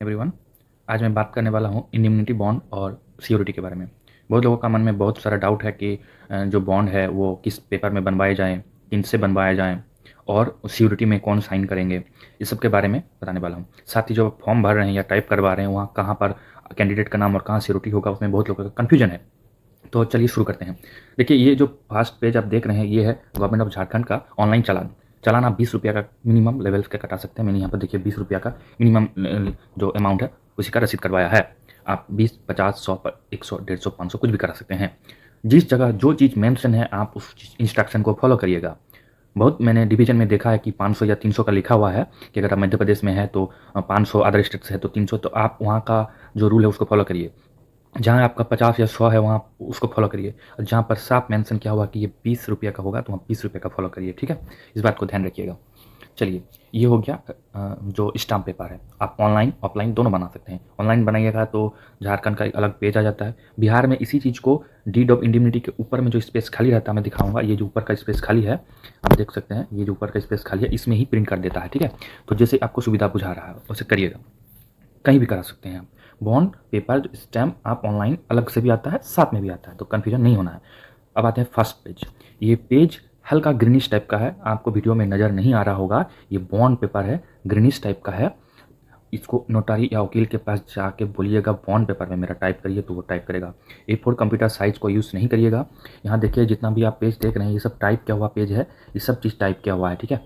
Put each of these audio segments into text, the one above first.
Everyone, आज मैं बात करने वाला हूँ इम्यूनिटी बॉन्ड और सिक्योरिटी के बारे में। बहुत लोगों का मन में बहुत सारा डाउट है कि जो बॉन्ड है वो किस पेपर में बनवाए जाएँ, किनसे बनवाए जाएँ और सिक्योरिटी में कौन साइन करेंगे, इस सब के बारे में बताने वाला हूँ। साथ ही जो फॉर्म भर रहे हैं या टाइप करवा रहे हैं वहाँ कहाँ पर कैंडिडेट का नाम और कहाँ सिक्योरिटी होगा, उसमें बहुत लोगों का कन्फ्यूजन है। तो चलिए शुरू करते हैं। देखिए, ये जो फर्स्ट पेज आप देख रहे हैं ये है गवर्नमेंट ऑफ झारखंड का ऑनलाइन चालान। चालान आप 20 रुपये का मिनिमम लेवल का कटा सकते हैं। मैंने यहाँ पर देखिए 20 रुपये का मिनिमम जो अमाउंट है उसी का रसीद करवाया है। आप 20, 50, 100, 100, 150, 500 कुछ भी करा सकते हैं। जिस जगह जो चीज़ मेंशन है आप उस इंस्ट्रक्शन को फॉलो करिएगा। बहुत मैंने डिवीजन में देखा है कि 500 या 300 का लिखा हुआ है कि अगर आप मध्य प्रदेश में है तो 500, अदर स्टेट से है तो 300, तो आप वहाँ का जो रूल है उसको फॉलो करिए। जहाँ आपका 50 या 100 है वहाँ उसको फॉलो करिए, और जहाँ पर साफ मेंशन किया हुआ कि ये 20 रुपये का होगा तो वहाँ 20 रुपये का फॉलो करिए। ठीक है, इस बात को ध्यान रखिएगा। चलिए, ये हो गया जो स्टाम्प पेपर है। आप ऑनलाइन ऑफलाइन दोनों बना सकते हैं। ऑनलाइन बनाइएगा तो झारखंड का एक अलग पेज आ जाता है। बिहार में इसी चीज़ को डीड ऑफ इंडिमिनिटी के ऊपर में जो स्पेस खाली रहता है मैं दिखाऊंगा। ये जो ऊपर का स्पेस खाली है आप देख सकते हैं, ये जो ऊपर का स्पेस खाली है इसमें ही प्रिंट कर देता है। ठीक है, तो जैसे आपको सुविधा बुझा रहा है वैसे करिएगा। कहीं भी करा सकते हैं आप। बॉन्ड पेपर स्टैम्प आप ऑनलाइन अलग से भी आता है, साथ में भी आता है, तो कन्फ्यूजन नहीं होना है। अब आते हैं फर्स्ट पेज। ये पेज हल्का ग्रीनिश टाइप का है, आपको वीडियो में नज़र नहीं आ रहा होगा। ये बॉन्ड पेपर है, ग्रीनिश टाइप का है। इसको नोटारी या वकील के पास जाके बोलिएगा बॉन्ड पेपर में मेरा टाइप करिए, तो वो टाइप करेगा। A4 कंप्यूटर साइज को यूज़ नहीं करिएगा। यहाँ देखिए जितना भी आप पेज देख रहे हैं ये सब टाइप किया हुआ पेज है, ये सब चीज़ टाइप किया हुआ है। ठीक है,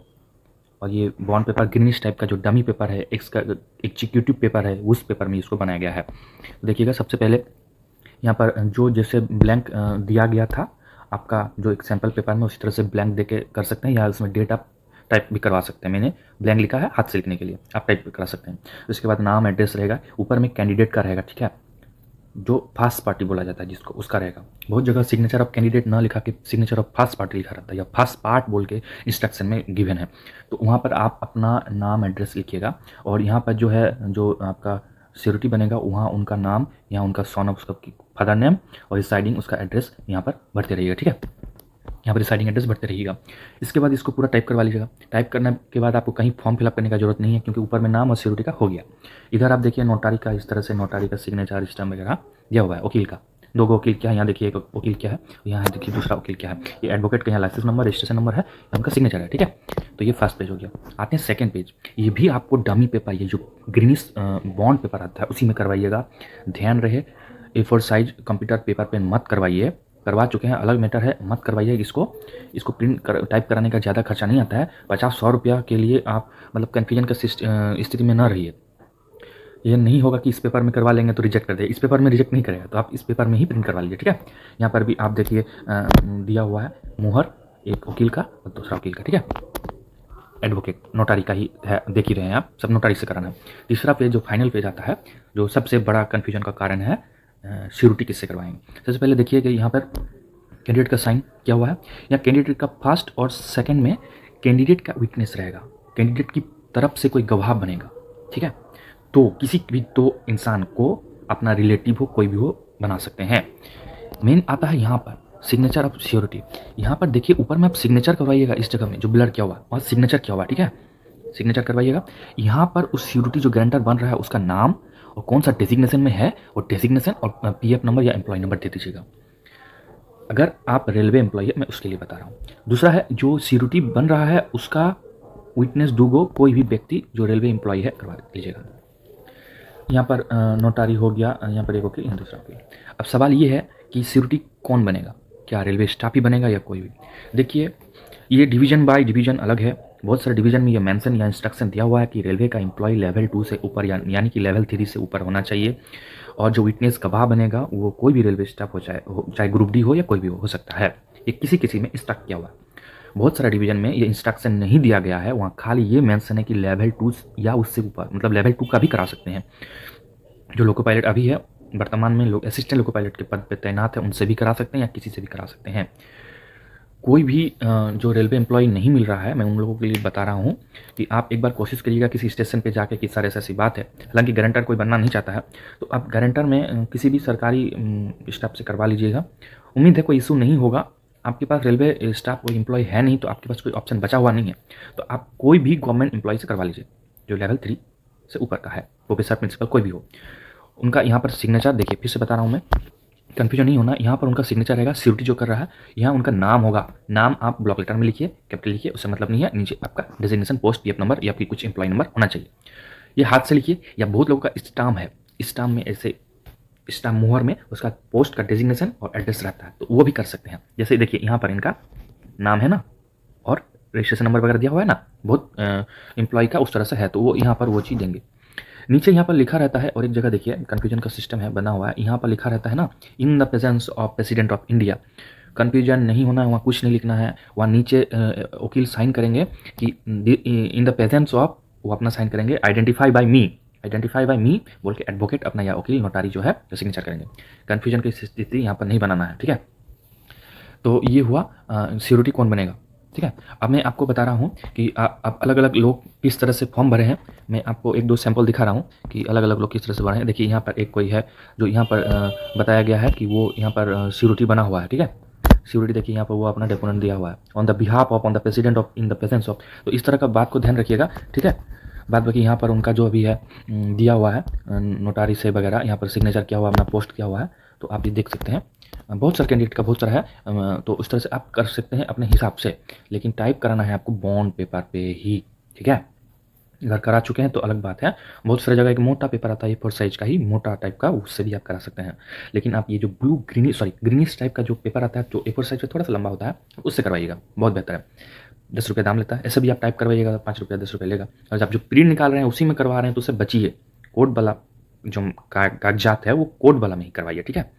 और ये बॉन्ड पेपर ग्रीनिश टाइप का जो डमी पेपर है, इसका एग्जीक्यूटिव पेपर है, उस पेपर में इसको बनाया गया है। देखिएगा, सबसे पहले यहाँ पर जो जैसे ब्लैंक दिया गया था आपका जो एक सैम्पल पेपर में, उसी तरह से ब्लैंक दे के कर सकते हैं, या उसमें डेट आप टाइप भी करवा सकते हैं। मैंने ब्लैंक लिखा है हाथ से लिखने के लिए, आप टाइप भी करा सकते हैं। उसके बाद नाम एड्रेस रहेगा, ऊपर में कैंडिडेट का रहेगा। ठीक है, जो फर्स्ट पार्टी बोला जाता है जिसको, उसका रहेगा। बहुत जगह सिग्नेचर ऑफ कैंडिडेट ना लिखा के सिग्नेचर ऑफ फर्स्ट पार्टी लिखा रहता है, या फर्स्ट पार्ट बोल के इंस्ट्रक्शन में गिवन है। तो वहाँ पर आप अपना नाम एड्रेस लिखिएगा, और यहाँ पर जो है जो आपका सिक्योरिटी बनेगा वहाँ उनका नाम, यहाँ उनका सन ऑफ उसका फादर नेम, और रिसाइडिंग उसका एड्रेस यहाँ पर भरते रहिएगा। ठीक है, यहाँ पर रिसाइडिंग एड्रेस भरते रहिएगा। इसके बाद इसको पूरा टाइप करवा लीजिएगा। टाइप करने के बाद आपको कहीं फॉर्म फिलअप करने का जरूरत नहीं है, क्योंकि ऊपर में नाम और सिक्योरिटी का हो गया। इधर आप देखिए नोटारी का, इस तरह से नोटारी का सिग्नेचर स्टैम्प वगैरह दिया हुआ है। वकील का, दो गो वकील क्या है, यहाँ देखिए एक वकील क्या है, यहाँ है देखिए दूसरा वकील क्या है। ये एडवोकेट का यहाँ लाइसेंस नंबर, रजिस्ट्रेशन नंबर है, उनका सिग्नेचर है। ठीक है, तो ये फर्स्ट पेज हो गया। आते हैं सेकंड पेज। ये भी आपको डमी पेपर, ये जो ग्रीनिश बॉन्ड पेपर आता है उसी में करवाइएगा। ध्यान रहे A4 साइज कंप्यूटर पेपर पे मत करवाइए। करवा चुके हैं अलग मैटर है, मत करवाइए इसको। इसको प्रिंट कर टाइप कराने का ज़्यादा खर्चा नहीं आता है। 50-100 रुपया के लिए आप मतलब कन्फ्यूजन का स्थिति में न रहिए। ये नहीं होगा कि इस पेपर में करवा लेंगे तो रिजेक्ट कर दे, इस पेपर में रिजेक्ट नहीं करेगा, तो आप इस पेपर में ही प्रिंट करवा लीजिए। ठीक है, यहाँ पर भी आप देखिए दिया हुआ है मुहर, एक वकील का और दूसरा वकील का। ठीक है, एडवोकेट नोटारी का ही है, देख ही रहे हैं आप, सब नोटारी से कराना है। तीसरा पेज जो फाइनल पेज आता है, जो सबसे बड़ा कन्फ्यूजन का कारण है, श्योरिटी किससे करवाएंगे। सबसे पहले देखिए कि यहाँ पर कैंडिडेट का साइन क्या हुआ है, या कैंडिडेट का फर्स्ट और सेकंड में कैंडिडेट का विटनेस रहेगा, कैंडिडेट की तरफ से कोई गवाह बनेगा। ठीक है, तो किसी भी दो इंसान को, अपना रिलेटिव हो कोई भी हो, बना सकते हैं। मेन आता है यहाँ पर सिग्नेचर ऑफ श्योरिटी। यहाँ पर देखिए ऊपर में आप सिग्नेचर करवाइएगा, इस जगह में जो ब्लर किया हुआ है वहाँ सिग्नेचर किया हुआ है। ठीक है, सिग्नेचर करवाइएगा। यहाँ पर उस श्योरिटी जो गारंटर बन रहा है उसका नाम और कौन सा डेजिग्नेशन में है, और डेजिग्नेशन और PF नंबर या एम्प्लॉय नंबर दे दीजिएगा। अगर आप रेलवे एम्प्लॉय है, मैं उसके लिए बता रहा हूँ। दूसरा है जो सिक्योरिटी बन रहा है उसका विटनेस दूगो, कोई भी व्यक्ति जो रेलवे एम्प्लॉय है करवा लीजिएगा। यहाँ पर नोटारी हो गया, यहाँ पर एक वकील, यहाँ दूसरा वकील। अब सवाल ये है कि सिक्योरिटी कौन बनेगा, क्या रेलवे स्टाफ ही बनेगा या कोई भी। देखिए, ये डिवीजन बाय डिवीजन अलग है। बहुत सारे डिवीजन में ये मेंशन या इंस्ट्रक्शन दिया हुआ है कि रेलवे का एम्प्लॉय लेवल 2 से ऊपर यानी कि लेवल 3 से ऊपर होना चाहिए, और जो विटनेस गवाह बनेगा वो कोई भी रेलवे स्टाफ हो, चाहे ग्रुप डी हो या कोई भी हो सकता है। ये किसी किसी में स्टक किया हुआ है। बहुत सारे डिवीजन में ये इंस्ट्रक्शन नहीं दिया गया है, वहाँ खाली ये मेंशन है कि लेवल 2 या उससे ऊपर, मतलब लेवल 2 का भी करा सकते हैं। जो लोको पायलट अभी है वर्तमान में, लोग असिस्टेंट लोको पायलट के पद पर तैनात है, उनसे भी करा सकते हैं या किसी से भी करा सकते हैं। कोई भी जो रेलवे एम्प्लॉय नहीं मिल रहा है, मैं उन लोगों के लिए बता रहा हूँ कि आप एक बार कोशिश करिएगा किसी स्टेशन पे जाके कि सर ऐसी बात है। हालांकि गारंटर कोई बनना नहीं चाहता है, तो आप गारंटर में किसी भी सरकारी स्टाफ से करवा लीजिएगा। उम्मीद है कोई इशू नहीं होगा। आपके पास रेलवे स्टाफ कोई एम्प्लॉय है नहीं, तो आपके पास कोई ऑप्शन बचा हुआ नहीं है, तो आप कोई भी गवर्नमेंट एम्प्लॉय से करवा लीजिए जो लेवल 3 से ऊपर का है, प्रोफेसर, प्रिंसिपल, कोई भी हो। उनका यहाँ पर सिग्नेचर देखिए, फिर से बता रहा हूँ मैं, कन्फ्यूजन नहीं होना। यहाँ पर उनका सिग्नेचर रहेगा, सिक्योरिटी जो कर रहा है, यहाँ उनका नाम होगा। नाम आप ब्लॉक लेटर में लिखिए, कैपिटल लिखिए, उससे मतलब नहीं है। नीचे आपका डेजिग्नेशन, पोस्ट, पीएफ नंबर या फिर कुछ एम्प्लॉय नंबर होना चाहिए। ये हाथ से लिखिए, या बहुत लोगों का स्टाम्प है, स्टाम्प में ऐसे स्टाम्प मुहर में उसका पोस्ट का डेजिग्नेशन और एड्रेस रहता है, तो वो भी कर सकते हैं। जैसे देखिए यहाँ पर इनका नाम है ना, और रजिस्ट्रेशन नंबर वगैरह दिया हुआ है ना, बहुत एम्प्लॉय का उस तरह से है, तो वो यहाँ पर वो चीज़ देंगे। नीचे यहाँ पर लिखा रहता है, और एक जगह देखिए कन्फ्यूजन का सिस्टम है बना हुआ है, यहाँ पर लिखा रहता है ना, in the presence of president of India. Confusion नहीं होना है, वहाँ कुछ नहीं लिखना है। वहाँ नीचे वकील साइन करेंगे कि इन द प्रेजेंस ऑफ, वो अपना साइन करेंगे, आइडेंटिफाई बाय मी बोल के एडवोकेट अपना या वकील नोटारी जो है तो सिग्नेचर करेंगे। कन्फ्यूजन की स्थिति यहाँ पर नहीं बनाना है, ठीक है। तो ये हुआ सिक्योरिटी कौन बनेगा, ठीक है। अब मैं आपको बता रहा हूँ कि आप अलग अलग लोग किस तरह से फॉर्म भरे हैं। मैं आपको एक दो सैंपल दिखा रहा हूँ कि अलग अलग लोग किस तरह से भरे हैं। देखिए यहाँ पर एक कोई है जो यहाँ पर बताया गया है कि वो यहाँ पर सिक्योरिटी बना हुआ है, ठीक है। सिक्योरिटी देखिए यहाँ पर वो अपना डेपोनेंट दिया हुआ है, on the behalf of, on the president of, in the presence of. तो इस तरह का बात को ध्यान रखिएगा, ठीक है। बाद बाकी यहाँ पर उनका जो अभी है दिया हुआ है नोटारी से वगैरह, यहाँ पर सिग्नेचर किया हुआ, अपना पोस्ट किया हुआ है, तो आप ये देख सकते हैं। बहुत सारे कैंडिडेट का बहुत सारा है, तो उस तरह से आप कर सकते हैं अपने हिसाब से, लेकिन टाइप कराना है आपको बॉन्ड पेपर पे ही, ठीक है। अगर करा चुके हैं तो अलग बात है। बहुत सारी जगह एक मोटा पेपर आता है, 4 साइज का ही मोटा टाइप का, उससे भी आप करा सकते हैं। लेकिन आप ये जो ग्रीनिश टाइप का जो पेपर आता है, जो A4 साइज से थोड़ा सा लंबा होता है, उससे करवाइएगा, बहुत बेहतर है। 10 रुपये दाम लेता है, ऐसे भी आप टाइप करवाइएगा 5 रुपया 10 रुपये लेगा। और आप जो प्रिंट निकाल रहे हैं उसी में करवा रहे हैं तो उससे बचिए। कोड वाला जो कागजात है वो कोड वाला में ही करवाइए, ठीक है।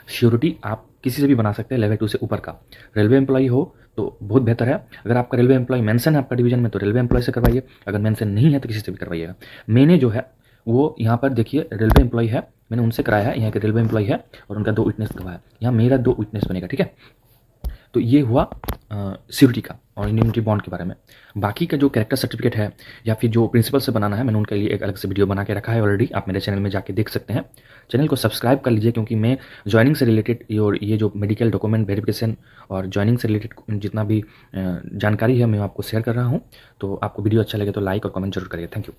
श्योरिटी आप किसी से भी बना सकते हैं, लेवल 2 से ऊपर का। रेलवे एम्प्लॉई हो तो बहुत बेहतर है। अगर आपका रेलवे एम्प्लॉय मेंशन है आपका डिवीजन में तो रेलवे एम्प्लॉय से करवाइए, अगर मेंशन नहीं है तो किसी से भी करवाइएगा। मैंने जो है वो यहाँ पर देखिए रेलवे एम्प्लॉय है, मैंने उनसे कराया है। यहाँ के रेलवे एम्प्लॉय है और उनका 2 विटनेस गवाह है, यहाँ मेरा 2 विटनेस बनेगा, ठीक है। तो ये हुआ सिक्योरिटी का और इम्यूनिटी बॉन्ड के बारे में। बाकी का जो कैरेक्टर सर्टिफिकेट है या फिर जो प्रिंसिपल से बनाना है, मैंने उनके लिए एक अलग से वीडियो बना के रखा है ऑलरेडी, आप मेरे चैनल में जाके देख सकते हैं। चैनल को सब्सक्राइब कर लीजिए, क्योंकि मैं ज्वाइनिंग से रिलेटेड और ये जो मेडिकल डॉक्यूमेंट वेरिफिकेशन और ज्वाइनिंग से रिलेटेड जितना भी जानकारी है मैं आपको शेयर कर रहा हूँ। तो आपको वीडियो अच्छा लगे तो लाइक और कमेंट जरूर करिए। Thank you.